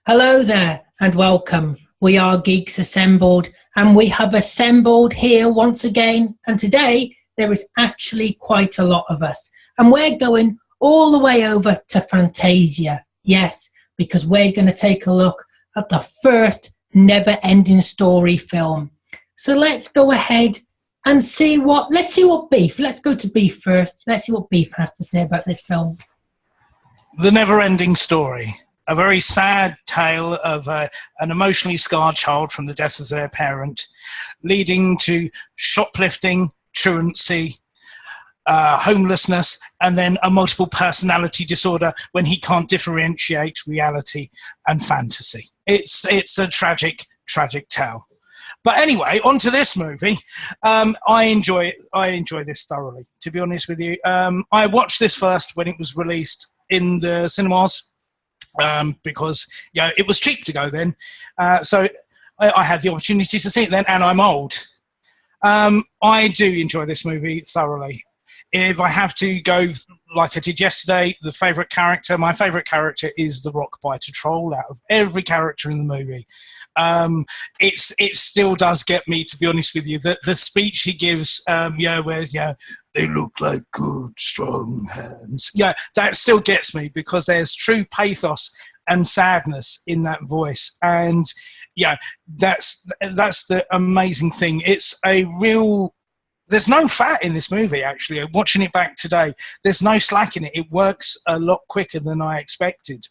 Hello there and welcome. We are Geeks Assembled and we have assembled here once again. And today there is actually quite a lot of us. And we're going all the way over to Fantasia. Yes, because we're going to take a look at the first Neverending Story film. So let's go ahead and let's see what Beef, let's go to Beef first. Let's see what Beef has to say about this film. The Neverending Story. A very sad tale of an emotionally scarred child from the death of their parent, leading to shoplifting, truancy, homelessness, and then a multiple personality disorder when he can't differentiate reality and fantasy. It's a tragic tale. But anyway, on to this movie. I enjoy this thoroughly, to be honest with you. I watched this first when it was released in the cinemas. Because it was cheap to go then, so I had the opportunity to see it then, and I'm old. I do enjoy this movie thoroughly. If I have to go like I did yesterday, my favourite character is the rock biter troll. Out of every character in the movie, it still does get me, to be honest with you. The speech he gives, where they look like good strong hands. That still gets me because there's true pathos and sadness in that voice, and that's the amazing thing. It's a real. There's no fat in this movie, actually. Watching it back today, there's no slack in it. It works a lot quicker than I expected.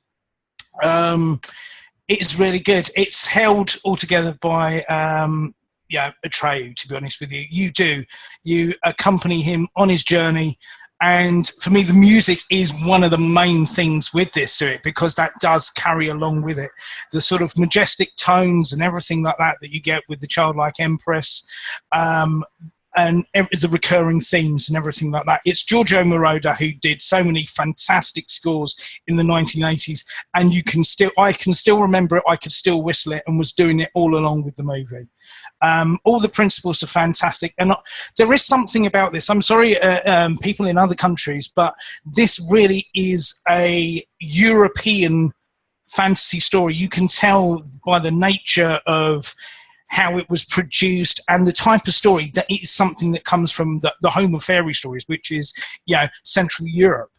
It's really good. It's held all together by Atreyu, to be honest with you. You accompany him on his journey, and for me the music is one of the main things with this to it, because that does carry along with it the sort of majestic tones and everything like that you get with the childlike empress, and the recurring themes and everything like that. It's Giorgio Moroder who did so many fantastic scores in the 1980s, and I can still remember it, I could still whistle it, and was doing it all along with the movie. All the principles are fantastic, and there is something about this. I'm sorry, people in other countries, but this really is a European fantasy story. You can tell by the nature of how it was produced and the type of story that it is something that comes from the home of fairy stories, which is Central Europe.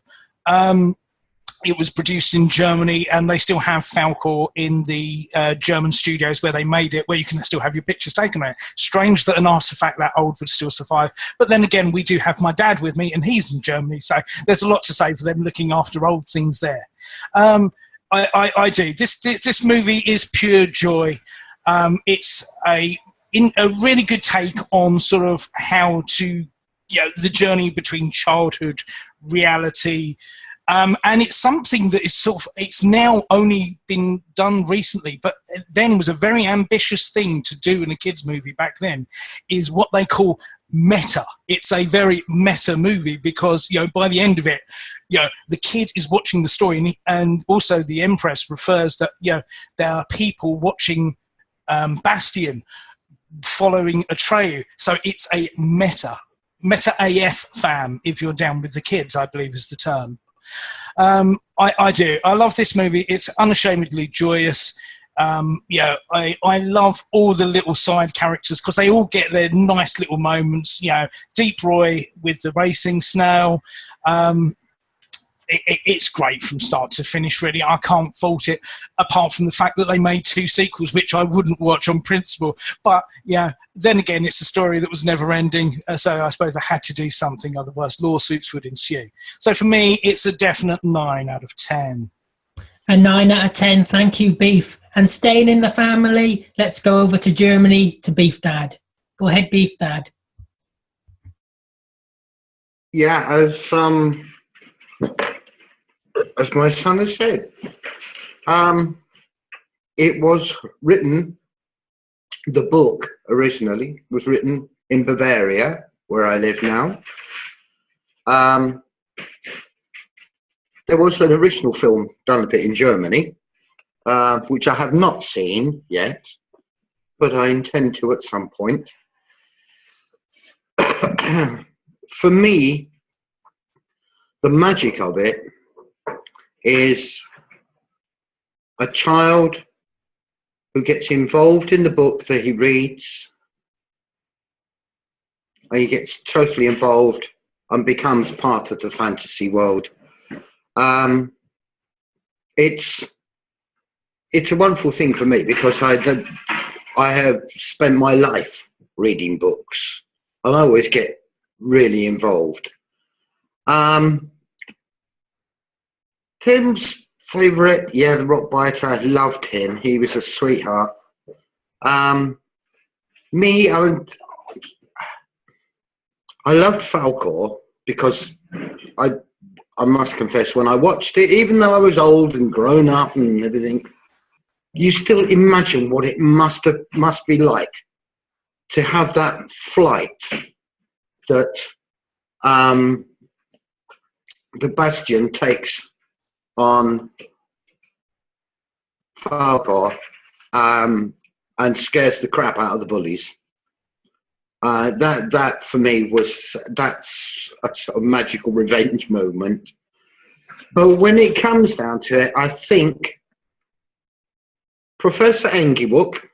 It was produced in Germany, and they still have Falkor in the German studios where they made it, where you can still have your pictures taken of it. Strange that an artifact that old would still survive. But then again, we do have my dad with me, and he's in Germany, so there's a lot to say for them looking after old things there. I do. This movie is pure joy. It's a really good take on sort of how to, the journey between childhood, reality, and it's something that is it's now only been done recently, but then was a very ambitious thing to do in a kids' movie back then, is what they call meta. It's a very meta movie because, by the end of it, the kid is watching the story, and also the Empress refers that, there are people watching Bastion following Atreyu. So it's a meta AF fam, if you're down with the kids, I believe is the term. I do. I love this movie. It's unashamedly joyous. I love all the little side characters because they all get their nice little moments. Deep Roy with the racing snail. It's great from start to finish, really. I can't fault it, apart from the fact that they made 2 sequels, which I wouldn't watch on principle. But, then again, it's a story that was never ending, so I suppose they had to do something, otherwise lawsuits would ensue. So for me, it's a definite 9 out of 10. A 9 out of 10, thank you, Beef. And staying in the family, let's go over to Germany to Beef Dad. Go ahead, Beef Dad. Yeah, as my son has said, it was written, the book originally was written in Bavaria, where I live now. There was an original film done of it in Germany, which I have not seen yet, but I intend to at some point. For me, the magic of it is a child who gets involved in the book that he reads, and he gets totally involved and becomes part of the fantasy world. It's a wonderful thing for me because I have spent my life reading books, and I always get really involved. Tim's favourite, the Rock Biter. I loved him. He was a sweetheart. Me, I loved Falcor because I must confess, when I watched it, even though I was old and grown up and everything, you still imagine what it must be like to have that flight that the Bastion takes on Falcor and scares the crap out of the bullies. That for me that's a sort of magical revenge moment. But when it comes down to it, I think Professor Engiwook,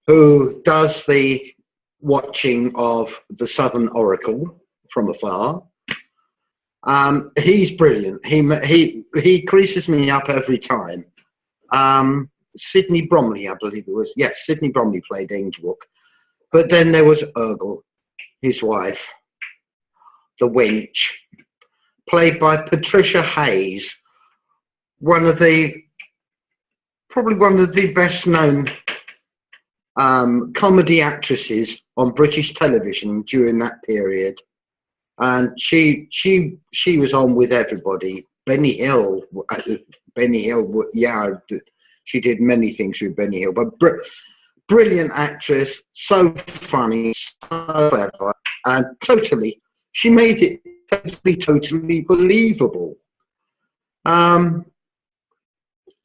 who does the watching of the Southern Oracle from afar, he's brilliant. He creases me up every time. Sidney Bromley, I believe it was. Yes, Sidney Bromley played Engiwook. But then there was Urgle, his wife, the wench, played by Patricia Hayes, probably one of the best known comedy actresses on British television during that period. And she was on with everybody. Benny Hill, she did many things with Benny Hill, but brilliant actress, so funny, so clever, and she made it totally believable. And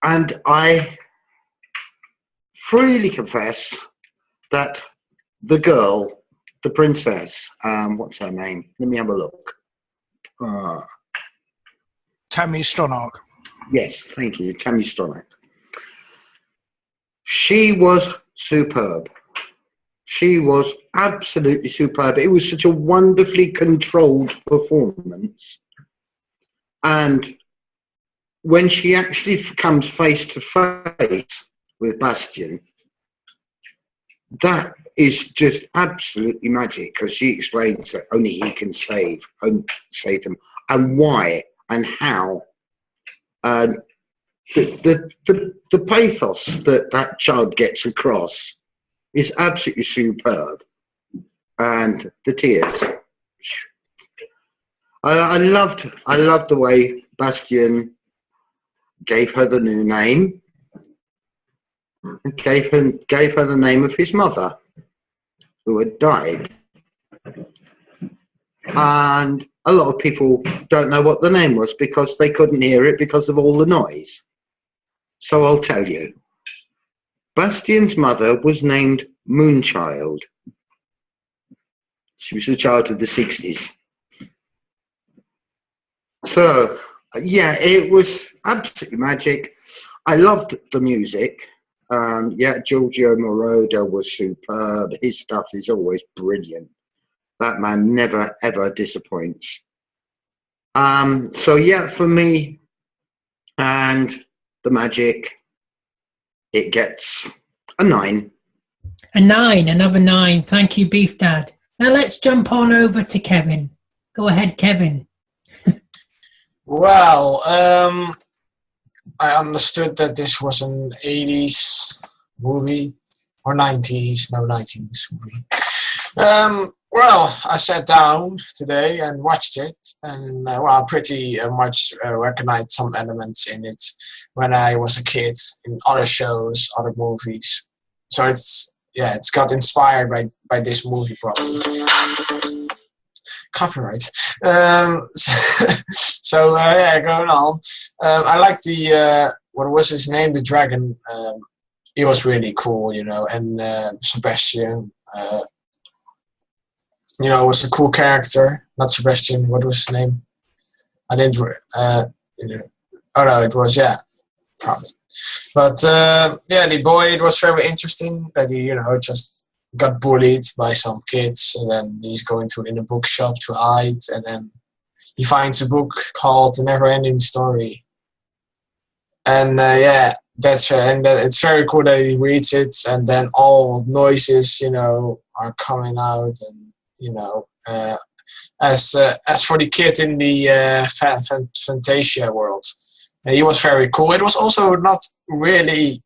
I freely confess that the girl, the princess, what's her name? Let me have a look. Tammy Stronach. Yes, thank you, Tammy Stronach. She was superb. She was absolutely superb. It was such a wonderfully controlled performance. And when she actually comes face to face with Bastion, that is just absolutely magic, because she explains that only he can save them, and why and how. The pathos that child gets across is absolutely superb, and the tears. I loved the way Bastion gave her the new name, and gave her the name of his mother, who had died. And a lot of people don't know what the name was because they couldn't hear it because of all the noise. So I'll tell you. Bastion's mother was named Moonchild. She was a child of the 60s. So, yeah, it was absolutely magic. I loved the music. Giorgio Moroder was superb. His stuff is always brilliant. That man never, ever disappoints. So, yeah, for me and the magic, it gets a 9. A 9, another 9. Thank you, Beef Dad. Now let's jump on over to Kevin. Go ahead, Kevin. Well, I understood that this was an 80s movie, or 90s movie. Well, I sat down today and watched it, and I pretty much recognized some elements in it when I was a kid, in other shows, other movies. So it's got inspired by this movie, probably. Copyright. Going on. I like the what was his name? The dragon. He was really cool, and Sebastian. Was a cool character. Not Sebastian. What was his name? I didn't. Oh no, it was probably. But yeah, the boy, it was very interesting that he, just got bullied by some kids, and then he's going in a bookshop to hide, and then he finds a book called The Neverending Story. And yeah, it's very cool that he reads it, and then all noises, are coming out, and as for the kid in the Fantasia world, he was very cool. It was also not really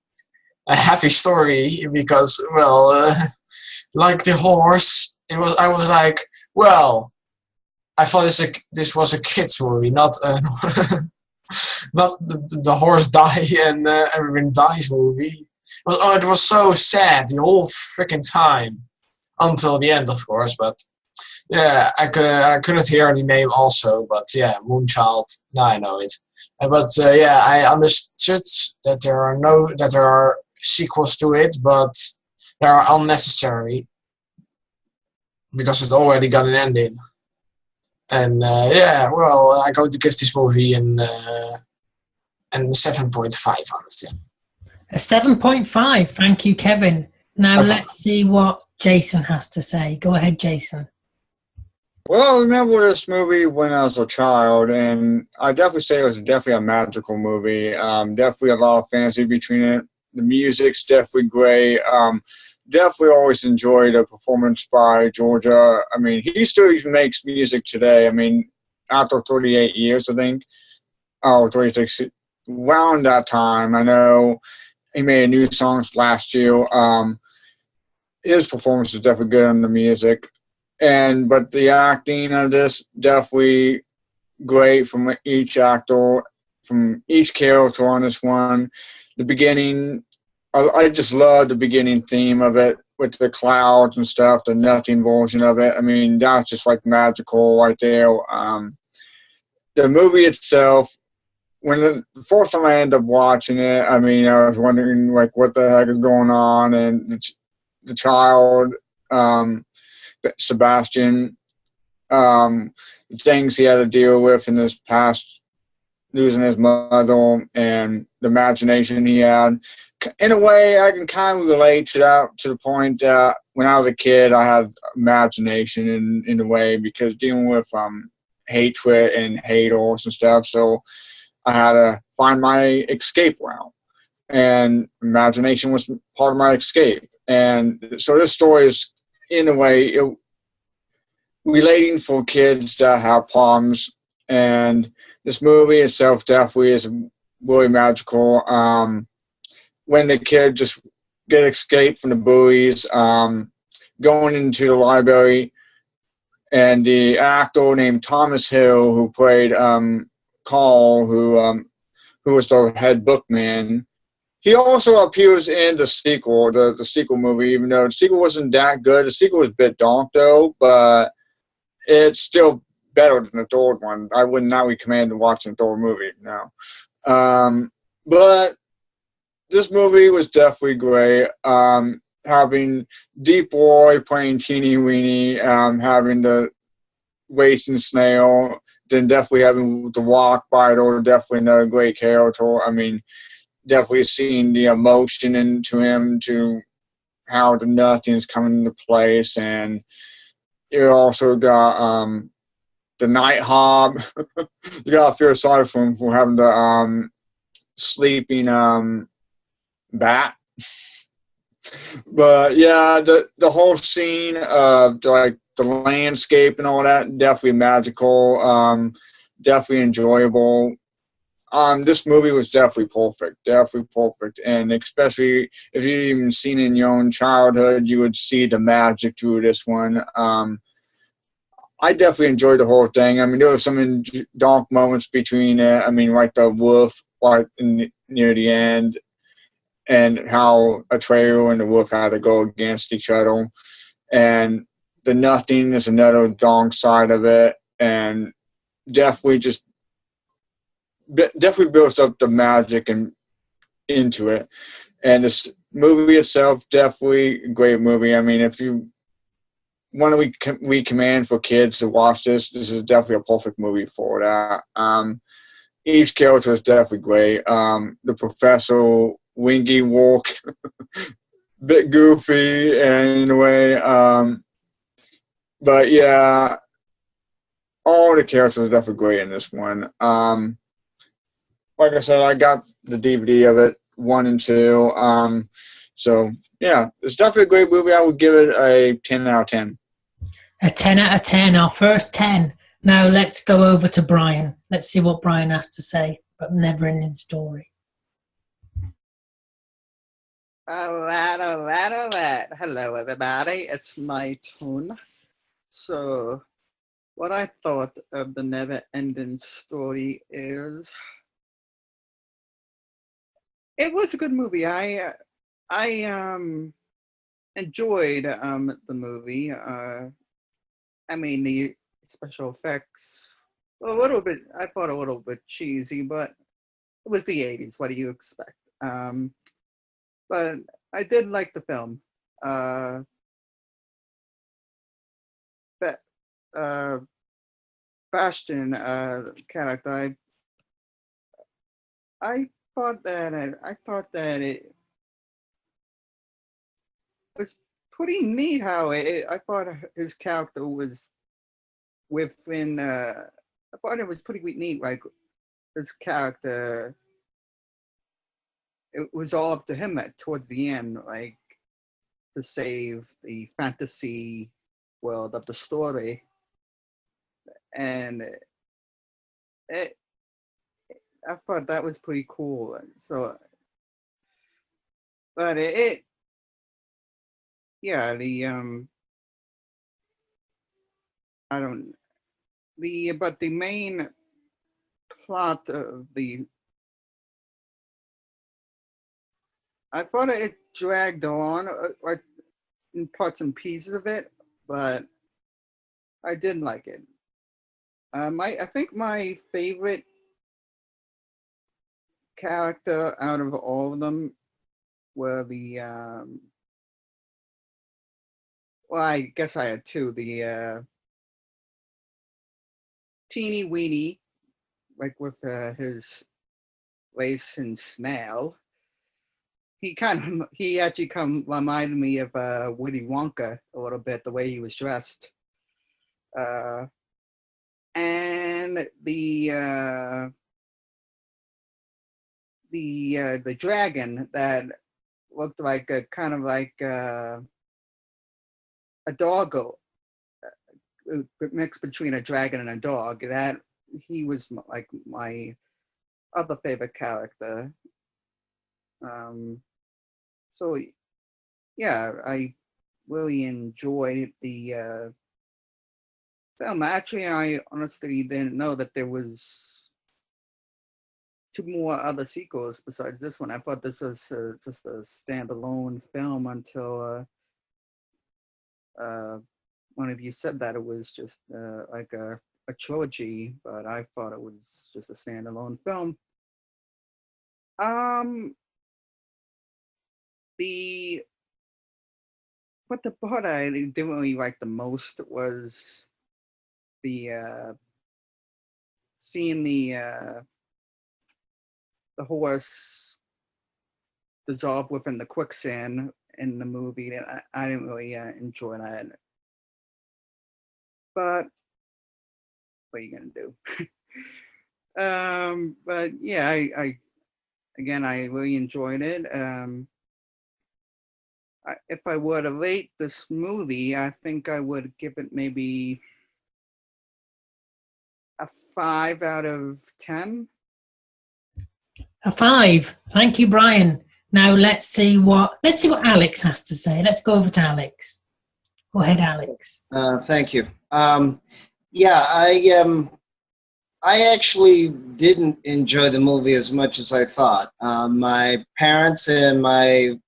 a happy story because, well, like the horse, I was like, well, I thought this was a kids movie, not not the horse die and everyone dies movie. It was so sad the whole freaking time until the end, of course. But yeah, I couldn't hear the name also. But yeah, Moonchild. Now I know it. But yeah, I understood that there are sequels to it, but they are unnecessary because it already got an ending. And yeah, well, I'm going to give this movie an 7.5 out of 10. A 7.5. Thank you, Kevin. Now let's see what Jason has to say. Go ahead, Jason. Well, I remember this movie when I was a child, and I definitely say it was definitely a magical movie. Definitely a lot of fantasy between it. The music's definitely great. Definitely always enjoyed the performance by Georgia. I mean, he still even makes music today. I mean, after 38 years, I think. 36. Around that time, I know he made new songs last year. His performance is definitely good on the music. But the acting of this, definitely great from each actor, from each character on this one. The beginning, I just love the beginning theme of it with the clouds and stuff, the nothing version of it. I mean, that's just like magical right there. The movie itself, when the first time I ended up watching it, I mean, I was wondering like what the heck is going on, and the child, Sebastian, things he had to deal with in his past, losing his mother, and the imagination he had. In a way, I can kind of relate to that, to the point that when I was a kid, I had imagination in a way, because dealing with hatred and haters and stuff, so I had to find my escape route, and imagination was part of my escape. And so this story is, in a way, relating for kids that have problems, and this movie itself definitely is really magical. When the kid just get escaped from the bullies, going into the library, and the actor named Thomas Hill, who played Carl, who was the head bookman, he also appears in the sequel, the sequel movie, even though the sequel wasn't that good. The sequel was a bit dark, though, but it's still better than the third one. I would not recommend watching the third movie now. But this movie was definitely great. Having Deep Roy playing Teeny Weeny, having the Racing Snail, then definitely having the Rock Biter, definitely another great character. I mean, definitely seeing the emotion into him, to how the nothing's coming into place. And you also got the Night Hob. You gotta feel sorry for him for having the sleeping bat. But yeah, the whole scene of like the landscape and all that, definitely magical, definitely enjoyable. This movie was definitely perfect, and especially if you even seen it in your own childhood, you would see the magic through this one. I definitely enjoyed the whole thing. I mean, there were some dark moments between it. I mean, like the wolf part near the end, and how Atreyu and the wolf had to go against each other, and the nothing is another dark side of it, and definitely builds up the magic and into it. And this movie itself, definitely a great movie. I mean, if you want to recommend for kids to watch this is definitely a perfect movie for that. each character is definitely great. The Professor, Wingy Walk, bit goofy in a way. But yeah, all the characters are definitely great in this one. Like I said, I got the DVD of it, 1 and 2. So yeah, it's definitely a great movie. I would give it a 10 out of 10. A 10 out of 10, our first 10. Now let's go over to Brian. Let's see what Brian has to say about Neverending Story. All right. Hello, everybody. It's my turn. So, what I thought of the Neverending Story is, it was a good movie. I enjoyed the movie. I mean, the special effects a little bit. I thought a little bit cheesy, but it was the '80s. What do you expect? But I did like the film. But Bastion character, I thought that it was pretty neat how I thought his character was within. I thought it was pretty neat, like his character. It was all up to him towards the end, like to save the fantasy world of the story, and I thought that was pretty cool. So, but yeah, but the main plot of I thought it dragged on, like in parts and pieces of it, but I did like it. I think my favorite character out of all of them were well, I guess I had two. The teeny weeny, like with his lace and snail. He actually reminded me of Willy Wonka a little bit, the way he was dressed. And the dragon that looked like a kind of like a doggo, mixed between a dragon and a dog. That he was like my other favorite character. So yeah, I really enjoyed the film. Actually, I honestly didn't know that there was 2 more other sequels besides this one. I thought this was just a standalone film until one of you said that it was just like a trilogy, but I thought it was just a standalone film. But the part I didn't really like the most was the seeing the horse dissolve within the quicksand in the movie. I didn't really enjoy that. But what are you gonna do? But yeah, I really enjoyed it. If I were to rate this movie, I think I would give it maybe a 5 out of 10. A 5. Thank you, Brian. Now let's see what Alex has to say. Let's go over to Alex. Go ahead, Alex. Thank you. Yeah, I actually didn't enjoy the movie as much as I thought. My parents and my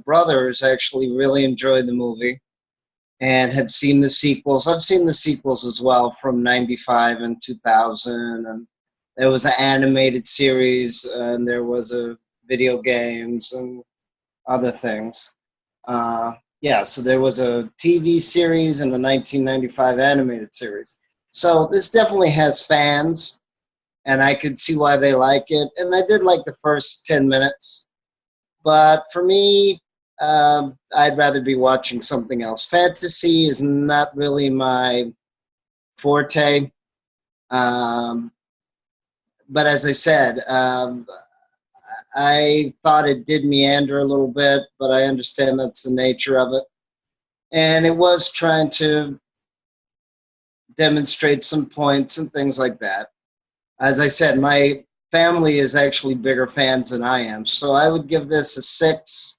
brothers actually really enjoyed the movie and had seen the sequels. I've seen the sequels as well from 95 and 2000, and there was an animated series, and there was a video games and other things. Yeah, so there was a TV series and a 1995 animated series. So this definitely has fans. and I could see why they like it. And I did like the first 10 minutes. But for me, I'd rather be watching something else. Fantasy is not really my forte. But as I said, I thought it did meander a little bit, but I understand that's the nature of it. And it was trying to demonstrate some points and things like that. As I said, my family is actually bigger fans than I am, so I would give this a 6.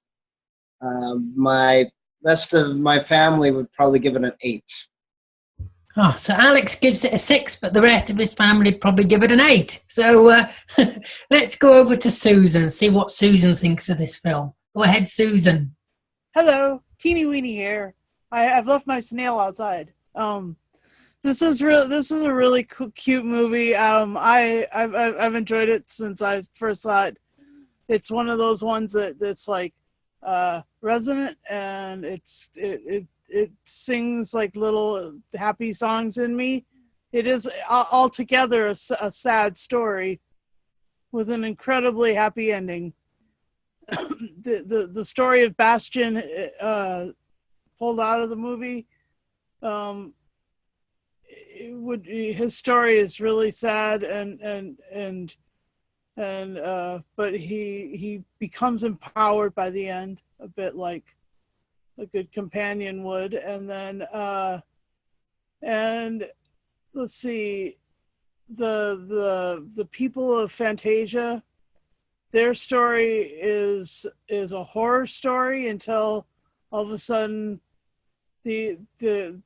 My rest of my family would probably give it an 8. Oh, so Alex gives it a 6, but the rest of his family would probably give it an 8. So let's go over to Susan, see what Susan thinks of this film. Go ahead, Susan. Hello, Teeny Weeny here. I've left my snail outside. This is a really cute movie. I've enjoyed it since I first saw it. It's one of those ones that's like resonant, and it sings like little happy songs in me. It is altogether a sad story with an incredibly happy ending. The story of Bastian pulled out of the movie. His story is really sad, but he becomes empowered by the end, a bit like a good companion would. And then and let's see, the people of Fantasia, their story is a horror story until all of a sudden the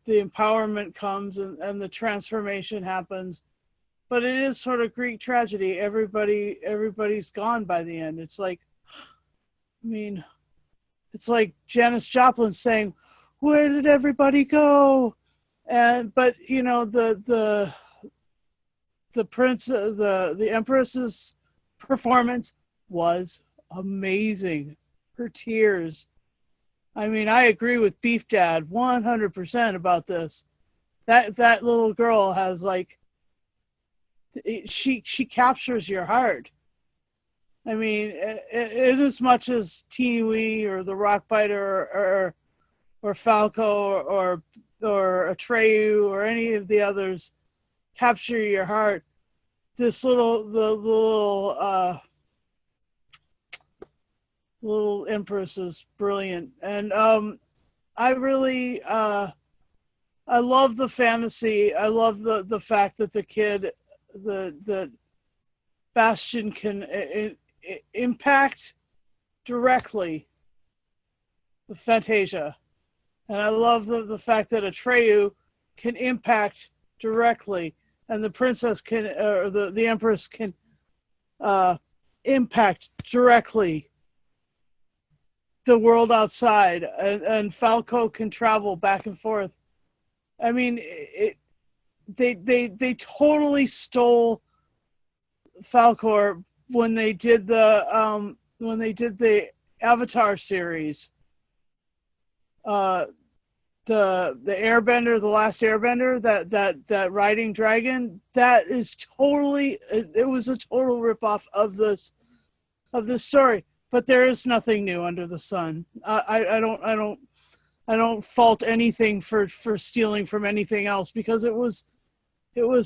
empowerment comes and the transformation happens. But it is sort of Greek tragedy. Everybody's gone by the end. It's like, I mean, it's like Janis Joplin saying, "Where did everybody go?" But you know, the Empress's performance was amazing. Her tears. I mean, I agree with Beef Dad 100% about this. That little girl has like, she captures your heart. I mean, in as much as Teeny Wee or the Rockbiter or Falco or Atreyu or any of the others capture your heart, this little Empress is brilliant. And I really I love the fantasy. I love the fact that the kid, that Bastian can impact directly the Fantasia. And I love the fact that Atreyu can impact directly, and the princess can, or the Empress can impact directly the world outside, and Falco can travel back and forth. I mean, they totally stole Falcor when they did the Avatar series. The Airbender, the Last Airbender, that riding dragon, that is totally, it was a total ripoff of this story. But there is nothing new under the sun. I don't fault anything for stealing from anything else, because it was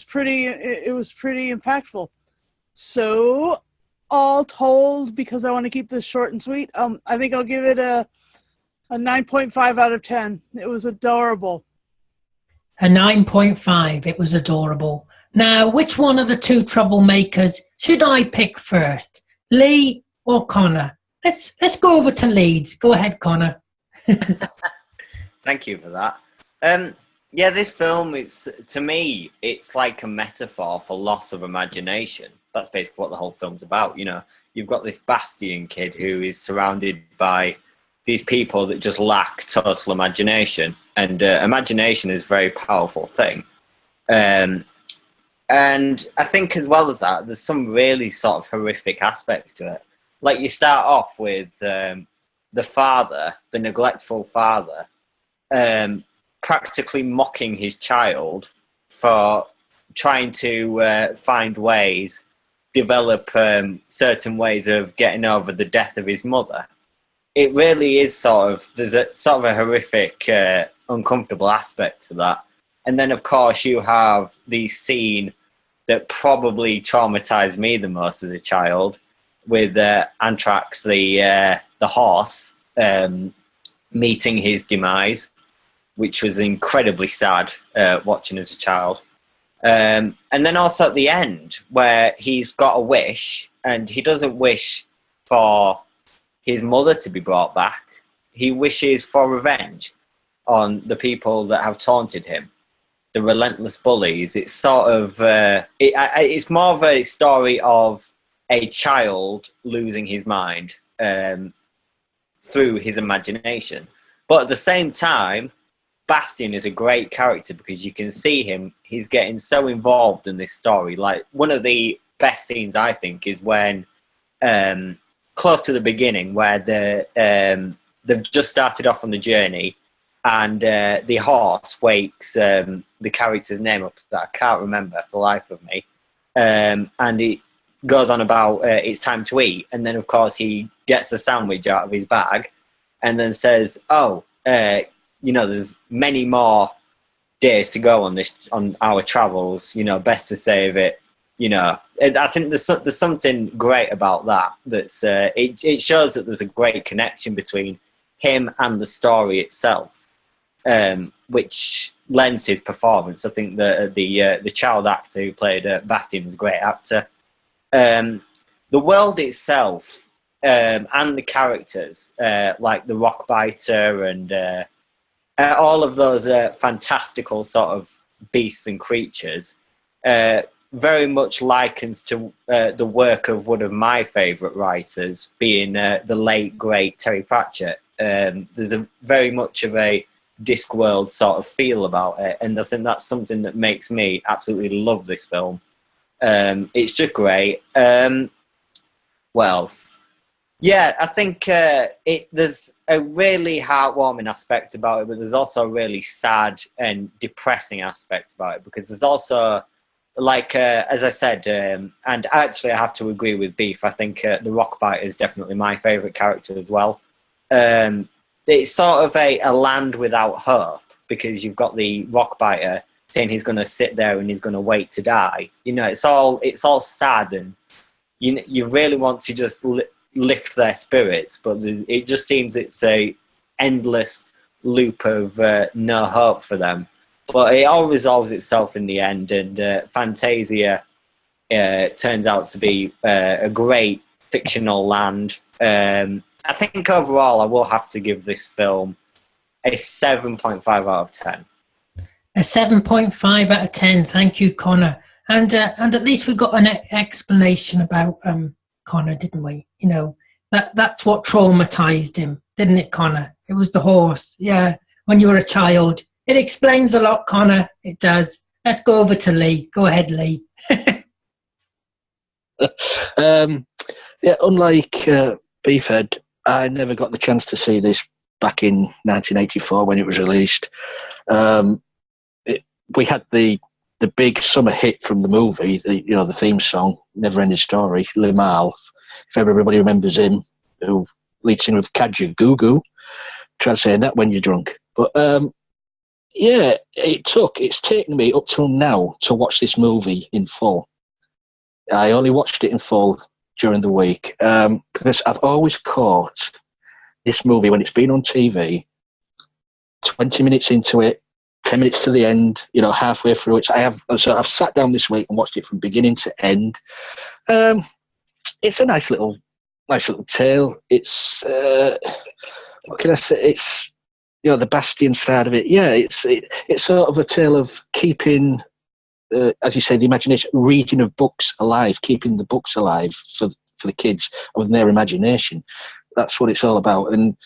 pretty impactful. So, all told, because I want to keep this short and sweet, I think I'll give it a 9.5 out of 10. It was adorable. A 9.5. It was adorable. Now, which one of the two troublemakers should I pick first? Lee or Connor? Let's go over to Leeds. Go ahead, Connor. Thank you for that. Yeah, this film, to me, it's like a metaphor for loss of imagination. That's basically what the whole film's about. You know, you've got this Bastian kid who is surrounded by these people that just lack total imagination, and imagination is a very powerful thing. And I think, as well as that, there's some really sort of horrific aspects to it. Like, you start off with the father, the neglectful father, practically mocking his child for trying to find ways, develop certain ways of getting over the death of his mother. It really is there's a sort of a horrific, uncomfortable aspect to that. And then, of course, you have the scene that probably traumatized me the most as a child, with Anthrax, the horse, meeting his demise, which was incredibly sad watching as a child. And then also at the end, where he's got a wish, and he doesn't wish for his mother to be brought back. He wishes for revenge on the people that have taunted him, the relentless bullies. It's sort of it's more of a story of a child losing his mind through his imagination. But at the same time, Bastian is a great character because you can see him, he's getting so involved in this story. Like, one of the best scenes, I think, is when close to the beginning, where they've just started off on the journey, and the horse wakes the character's name up that I can't remember for the life of me, and it goes on about it's time to eat, and then of course he gets a sandwich out of his bag and then says, there's many more days to go on our travels, best to save it. I think there's something great about that. That's it shows that there's a great connection between him and the story itself, which lends his performance. I think the child actor who played Bastian was a great actor. The world itself and the characters, like the Rockbiter and all of those fantastical sort of beasts and creatures, very much likens to the work of one of my favourite writers, being the late, great Terry Pratchett. There's a very much of a Discworld sort of feel about it, and I think that's something that makes me absolutely love this film. It's just great. What else? Yeah, I think there's a really heartwarming aspect about it, but there's also a really sad and depressing aspect about it, because there's also, like, as I said, and actually I have to agree with Beef, I think the Rockbiter is definitely my favourite character as well. It's sort of a land without hope, because you've got the Rockbiter saying he's going to sit there and he's going to wait to die. It's all sad, and you really want to just lift their spirits, but it just seems it's a endless loop of no hope for them. But it all resolves itself in the end, and Fantasia turns out to be a great fictional land. I think overall I will have to give this film a 7.5 out of 10. A 7.5 out of 10. Thank you, Connor. And at least we got an explanation about Connor, didn't we? That's what traumatized him, didn't it, Connor? It was the horse. Yeah, when you were a child. It explains a lot, Connor. It does. Let's go over to Lee. Go ahead, Lee. Unlike Beefhead, I never got the chance to see this back in 1984 when it was released. We had the big summer hit from the movie, the theme song, Neverending Story, Limahl, if everybody remembers him, who lead singer of Kaja Goo Goo. Try saying that when you're drunk. But it's taken me up till now to watch this movie in full. I only watched it in full during the week because I've always caught this movie when it's been on TV, 20 minutes into it, 10 minutes to the end, halfway through it. So I've sat down this week and watched it from beginning to end. It's a nice little tale. It's what can I say? It's the Bastian side of it. Yeah, it's sort of a tale of keeping, as you say, the imagination, reading of books alive, keeping the books alive for the kids with their imagination. That's what it's all about. And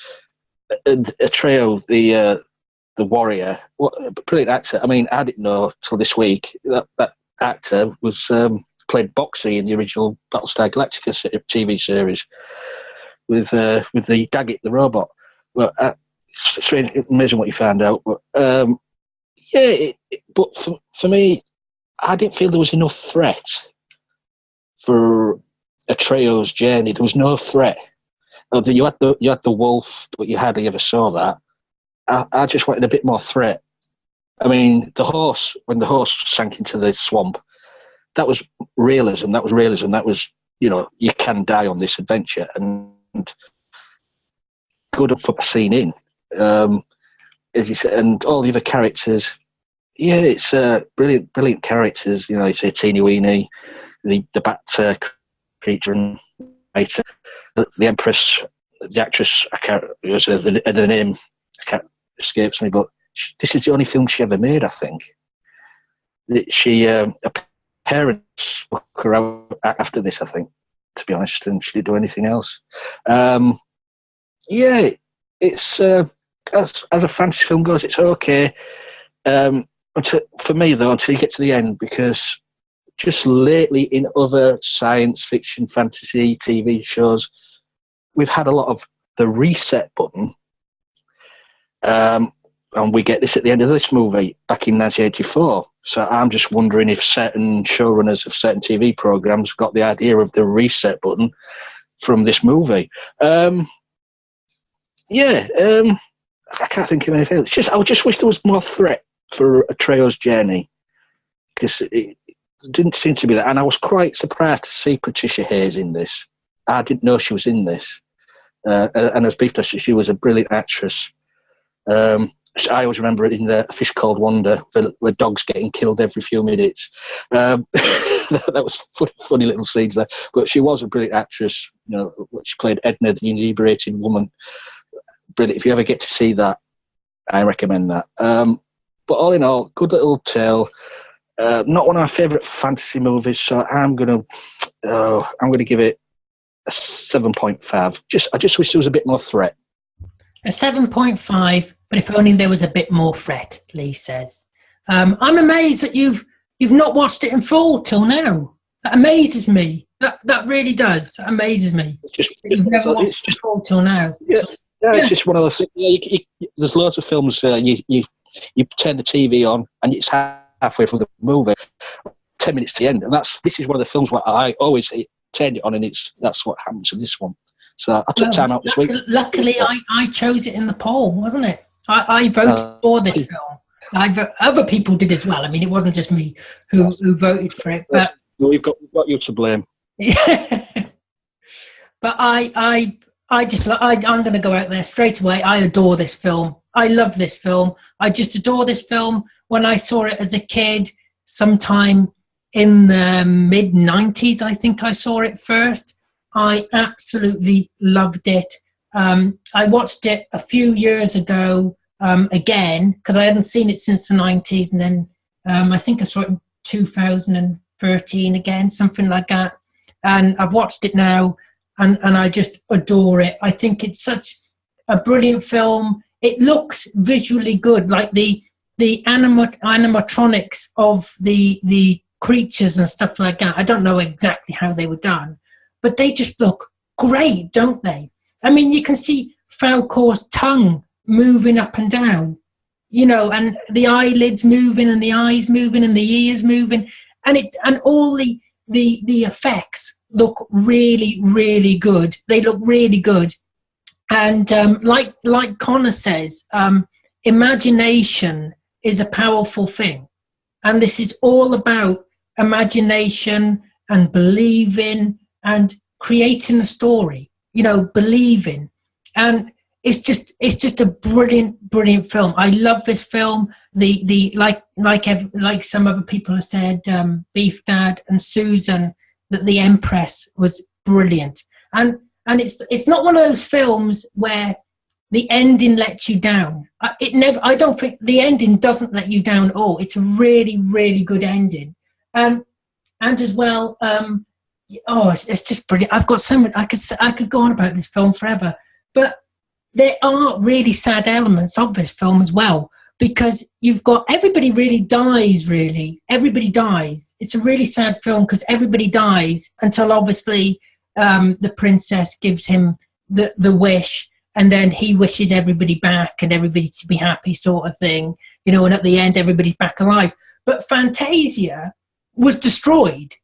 Atreyu, the warrior, what a brilliant actor. I mean, I didn't know till this week that actor was played Boxy in the original Battlestar Galactica TV series with the Daggett, the robot. Well, it's really amazing what you found out. But but for me, I didn't feel there was enough threat for Atreus' journey. There was no threat. You had the wolf, but you hardly ever saw that. I just wanted a bit more threat. I mean, when the horse sank into the swamp, that was realism. That was, you can die on this adventure, and good for scene in. As you said, and all the other characters, yeah, it's brilliant characters. You say Teeny Weeny, the bat creature, and the Empress, the actress. I can't. The name escapes me, but this is the only film she ever made. I think she her parents took her out after this. I think, to be honest, and she didn't do anything else. Yeah, it's as a fantasy film goes, it's okay. For me though, until you get to the end, because just lately in other science fiction, fantasy TV shows, we've had a lot of the reset button. And we get this at the end of this movie back in 1984. So I'm just wondering if certain showrunners of certain TV programs got the idea of the reset button from this movie. I can't think of anything else. I just wish there was more threat for Atreus' journey, because it didn't seem to be that. And I was quite surprised to see Patricia Hayes in this. I didn't know she was in this. And as Beef does, she was a brilliant actress. I always remember it in The Fish Called Wonder, where dogs getting killed every few minutes. That was funny little scenes there. But she was a brilliant actress. She played Edna, the inebriated woman. Brilliant. If you ever get to see that, I recommend that. But all in all, good little tale. Not one of my favourite fantasy movies, so I'm gonna give it a 7.5. I just wish there was a bit more threat. A 7.5, but if only there was a bit more threat, Lee says. I'm amazed that you've not watched it in full till now. That amazes me. That really does. That amazes me. You've never watched it in full till now. Yeah, it's just one of those things. There's loads of films you turn the TV on and it's halfway through the movie, 10 minutes to the end, and this is one of the films where I always turn it on, and that's what happens in this one. So I took time out this week. Luckily, I chose it in the poll, wasn't it? I voted for this film. Other people did as well. I mean, it wasn't just me who voted for it. But we've got you to blame. Yeah. But I'm going to go out there straight away. I adore this film. I love this film. I just adore this film. When I saw it as a kid, sometime in the mid-90s, I think I saw it first. I absolutely loved it. I watched it a few years ago again, because I hadn't seen it since the 90s. And then I think I saw it in 2013 again, something like that. And I've watched it now, and I just adore it. I think it's such a brilliant film. It looks visually good, like the animatronics of the creatures and stuff like that. I don't know exactly how they were done, but they just look great, don't they? I mean, you can see Falcor's tongue moving up and down, and the eyelids moving, and the eyes moving, and the ears moving, and all the effects look really, really good. They look really good. And like Connor says, imagination is a powerful thing. And this is all about imagination and believing and creating a story, believing. And it's just a brilliant film. I love this film. Like some other people have said, Beef Dad and Susan, that the Empress was brilliant. And it's not one of those films where the ending lets you down. I don't think the ending doesn't let you down at all. It's a really, really good ending. And as well, it's just brilliant. I've got so much. I could go on about this film forever, but there are really sad elements of this film as well, because you've got everybody really dies. Really, everybody dies. It's a really sad film because everybody dies until obviously the princess gives him the wish, and then he wishes everybody back and everybody to be happy, sort of thing, and at the end everybody's back alive. But Fantasia was destroyed.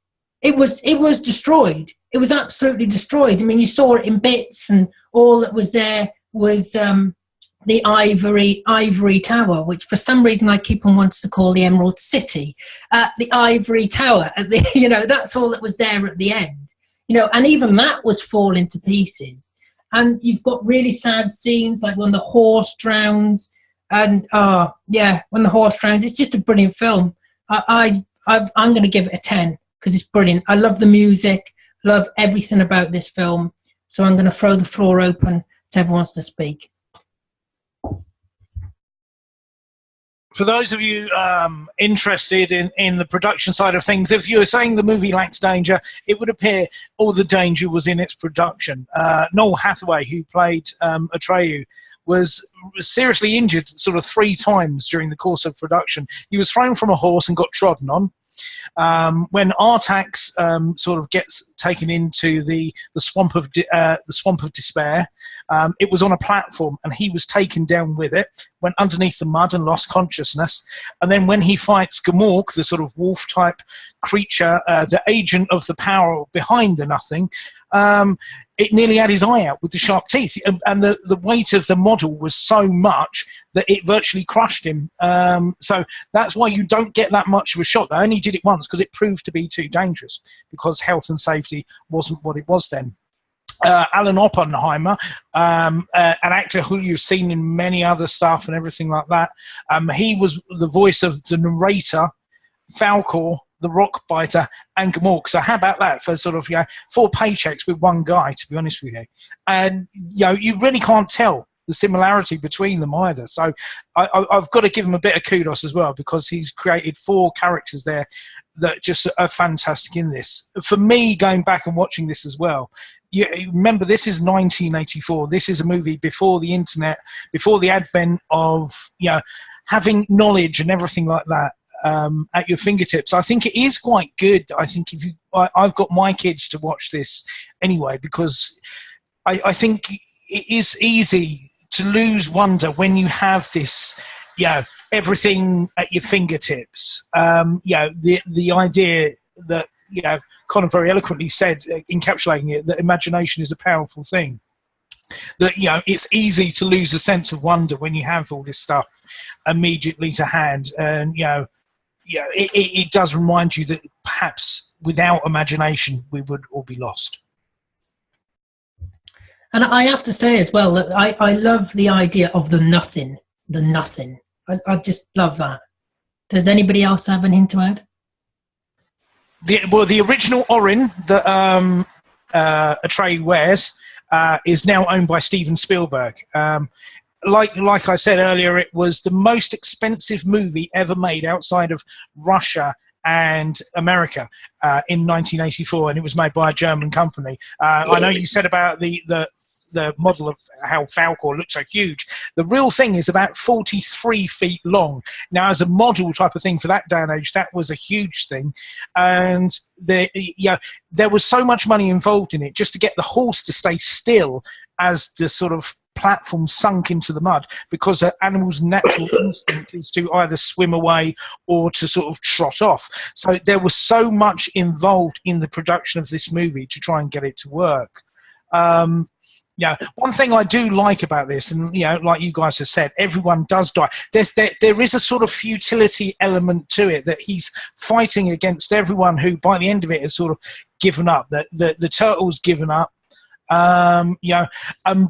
It was destroyed. It was absolutely destroyed. I mean, you saw it in bits, and all that was there was the ivory tower, which for some reason I keep on wanting to call the Emerald City. The ivory tower, at the, you know, that's all that was there at the end. You know, and even that was falling to pieces. And you've got really sad scenes, like when the horse drowns, and when the horse drowns. It's just a brilliant film. I'm going to give it a 10 because it's brilliant. I love the music, love everything about this film. So I'm going to throw the floor open to everyone wants to speak. For those of you interested in the production side of things, if you were saying the movie lacks danger, it would appear all the danger was in its production. Noel Hathaway, who played Atreyu, was seriously injured sort of 3 times during the course of production. He was thrown from a horse and got trodden on. When Artax sort of gets taken into the swamp of despair, it was on a platform and he was taken down with it, went underneath the mud and lost consciousness. And then when he fights Gamork, the sort of wolf type creature, the agent of the power behind the Nothing, it nearly had his eye out with the sharp teeth, and the weight of the model was so much that it virtually crushed him. So that's why you don't get that much of a shot. They only did it once because it proved to be too dangerous, because health and safety wasn't what it was then. Alan Oppenheimer, an actor who you've seen in many other stuff and everything like that, he was the voice of the narrator, Falkor, the Rockbiter, and Gamork. So how about that for sort of 4 paychecks with one guy, to be honest with you? And you really can't tell the similarity between them either. So I've got to give him a bit of kudos as well, because he's created 4 characters there that just are fantastic in this. For me, going back and watching this as well, you remember this is 1984. This is a movie before the internet, before the advent of having knowledge and everything like that at your fingertips. I think it is quite good. I think I've got my kids to watch this anyway, because I think it is easy to lose wonder when you have this, everything at your fingertips. The idea that, Colin very eloquently said, encapsulating it, that imagination is a powerful thing. That it's easy to lose a sense of wonder when you have all this stuff immediately to hand, and it does remind you that perhaps without imagination we would all be lost. And I have to say as well that I love the idea of the nothing. I just love that. Does anybody else have anything to add? The original Orin that Atreyu wears is now owned by Steven Spielberg. Like I said earlier, it was the most expensive movie ever made outside of Russia and America in 1984, and it was made by a German company. I know you said about the model of how Falkor looks so huge. The real thing is about 43 feet long. Now, as a model type of thing for that day and age, that was a huge thing. And there was so much money involved in it just to get the horse to stay still as the sort of platform sunk into the mud, because an animal's natural instinct is to either swim away or to sort of trot off. So there was so much involved in the production of this movie to try and get it to work. One thing I do like about this, and like you guys have said, everyone does die. There is a sort of futility element to it, that he's fighting against everyone who, by the end of it, has sort of given up. That the turtle's given up. And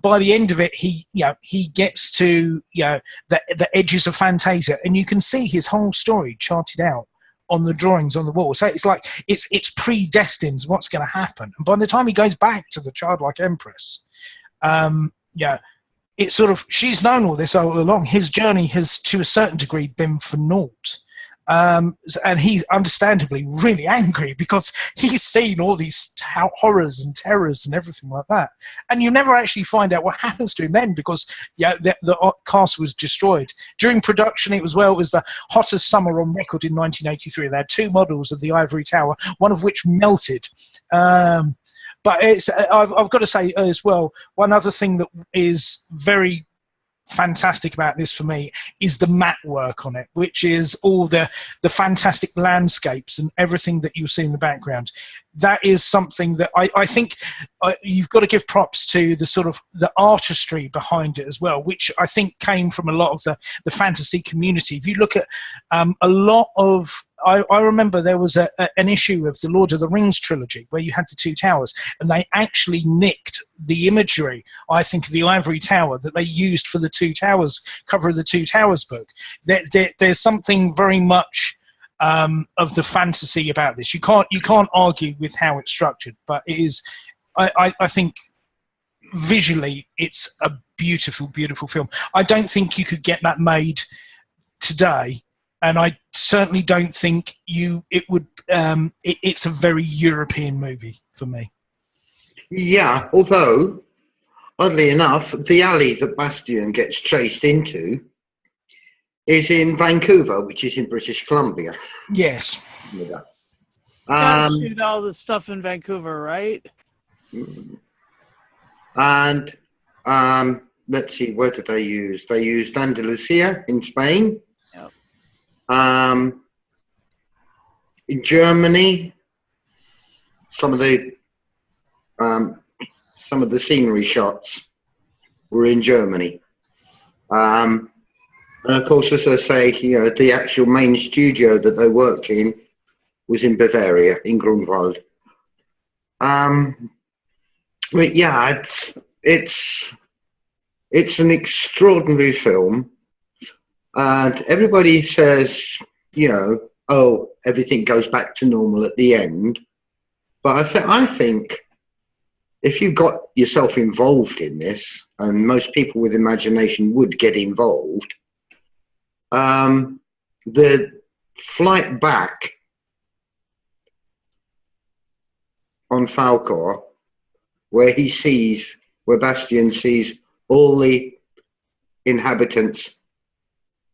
by the end of it, he gets to the edges of Fantasia, and you can see his whole story charted out on the drawings on the wall. So it's like it's predestined what's going to happen. And by the time he goes back to the childlike empress, it's sort of, she's known all this all along. His journey has, to a certain degree, been for naught. And he's understandably really angry, because he's seen all these horrors and terrors and everything like that. And you never actually find out what happens to him then, because the castle was destroyed. During production, it was the hottest summer on record in 1983. They had 2 models of the ivory tower, one of which melted. But I've got to say as well, one other thing that is very fantastic about this for me is the matte work on it, which is all the fantastic landscapes and everything that you see in the background. That is something that I think you've got to give props to the sort of the artistry behind it as well, which I think came from a lot of the fantasy community. If you look at a lot of, I remember there was an issue of the Lord of the Rings trilogy where you had the two towers, and they actually nicked the imagery, I think, of the Ivory Tower that they used for the Two Towers cover of the Two Towers book. There's something very much of the fantasy about this. You can't argue with how it's structured, but it is. I think visually it's a beautiful, beautiful film. I don't think you could get that made today, and I certainly don't think it would. It's a very European movie for me. Yeah, although oddly enough, the alley that Bastian gets chased into is in Vancouver, which is in British Columbia. Yes. Gotta shoot all the stuff in Vancouver, right? And let's see, where did they use? They used Andalusia in Spain. Yep. In Germany, some of the scenery shots were in Germany. And of course, as I say, the actual main studio that they worked in was in Bavaria, in Grunwald. But yeah, it's an extraordinary film, and everybody says, oh, everything goes back to normal at the end. But I think if you got yourself involved in this, and most people with imagination would get involved, the flight back on Falcor, where Bastian sees all the inhabitants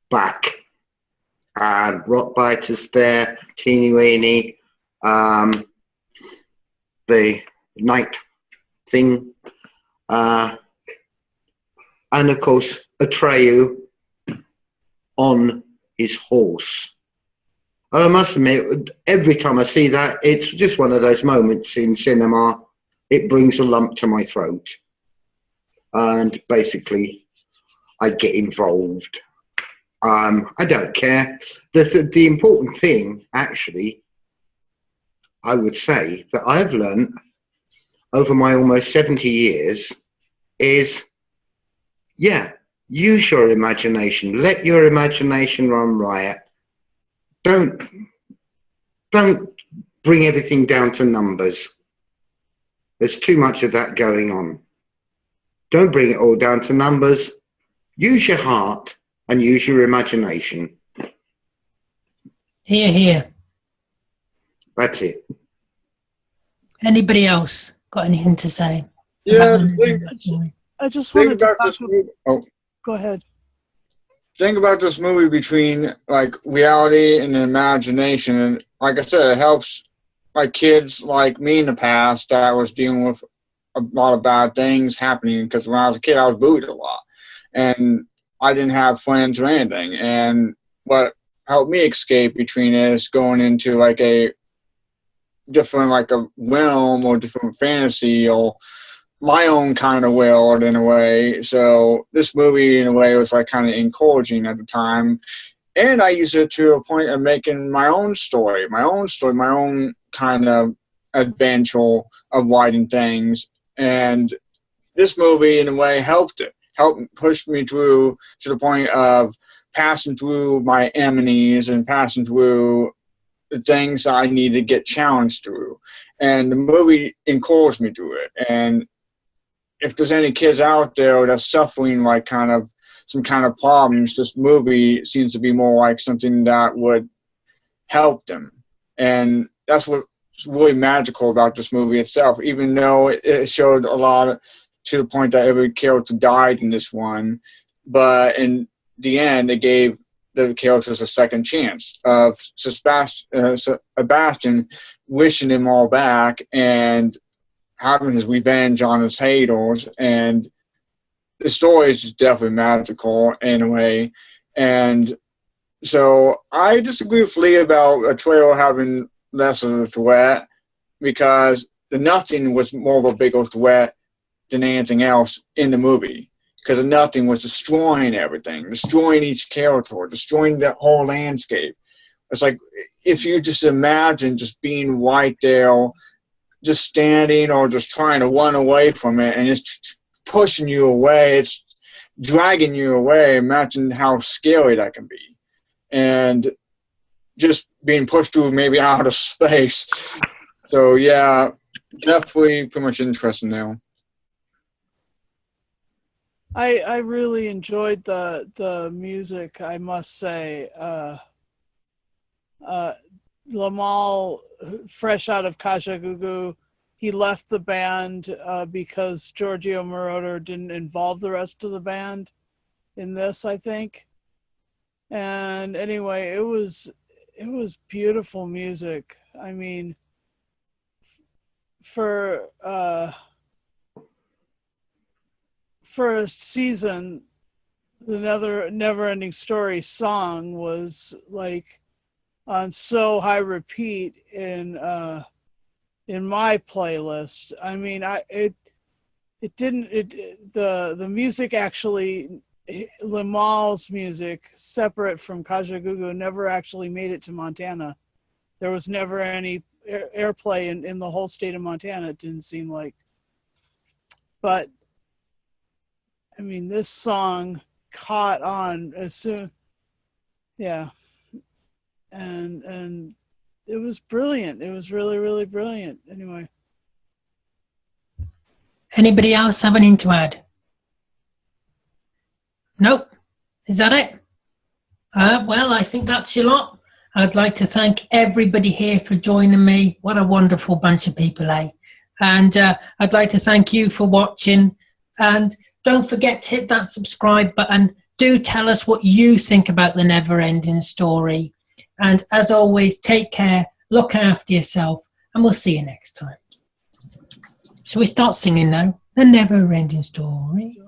back, and Rottbiter's there, Teeny Weeny, the night thing, and of course Atreyu on his horse. And I must admit, every time I see that, it's just one of those moments in cinema. It brings a lump to my throat, and basically I get involved. I don't care. The important thing, actually, I would say, that I've learned over my almost 70 years is, use your imagination. Let your imagination run riot. Don't bring everything down to numbers. There's too much of that going on. Don't bring it all down to numbers. Use your heart and use your imagination. Hear, hear. That's it. Anybody else got anything to say? Yeah, I just wanted to talk about. Go ahead. Think about this movie between like reality and imagination, and like I said, it helps like kids like me in the past that was dealing with a lot of bad things happening, because when I was a kid I was bullied a lot and I didn't have friends or anything, and what helped me escape between it is going into like a different like a realm or different fantasy or my own kind of world in a way. So this movie in a way was like kind of encouraging at the time, and I used it to a point of making my own story, my own kind of adventure of writing things. And this movie in a way helped push me through to the point of passing through my enemies and passing through the things I need to get challenged through. And the movie encouraged me through it. And if there's any kids out there that's suffering like kind of some kind of problems, this movie seems to be more like something that would help them. And that's what's really magical about this movie itself, even though it showed a lot to the point that every character died in this one. But in the end, it gave the characters a second chance of Sebastian wishing them all back and having his revenge on his haters. And the story is definitely magical in a way. And so I disagree with Lee about a trailer having less of a threat, because the Nothing was more of a bigger threat than anything else in the movie. Because the Nothing was destroying everything, destroying each character, destroying the whole landscape. It's like, if you just imagine just being right there, just standing or just trying to run away from it, and it's pushing you away, it's dragging you away. Imagine how scary that can be. And just being pushed through maybe outer space. So yeah, definitely pretty much interesting now. I really enjoyed the music, I must say. Lamal, fresh out of Kajagoogoo, he left the band because Giorgio Moroder didn't involve the rest of the band in this, I think. And anyway, it was beautiful music. I mean, for a season, the Neverending Story song was like on so high repeat in my playlist. I mean, the music actually, Lamal's music, separate from Kajagoogoo, never actually made it to Montana. There was never any airplay in the whole state of Montana, it didn't seem like. But I mean, this song caught on as soon, yeah. And it was brilliant. It was really, really brilliant. Anyway. Anybody else have anything to add? Nope. Is that it? Well, I think that's your lot. I'd like to thank everybody here for joining me. What a wonderful bunch of people, eh? And I'd like to thank you for watching. And don't forget to hit that subscribe button. Do tell us what you think about the Neverending Story. And as always, take care, look after yourself, and we'll see you next time. Shall we start singing now? The Neverending Story.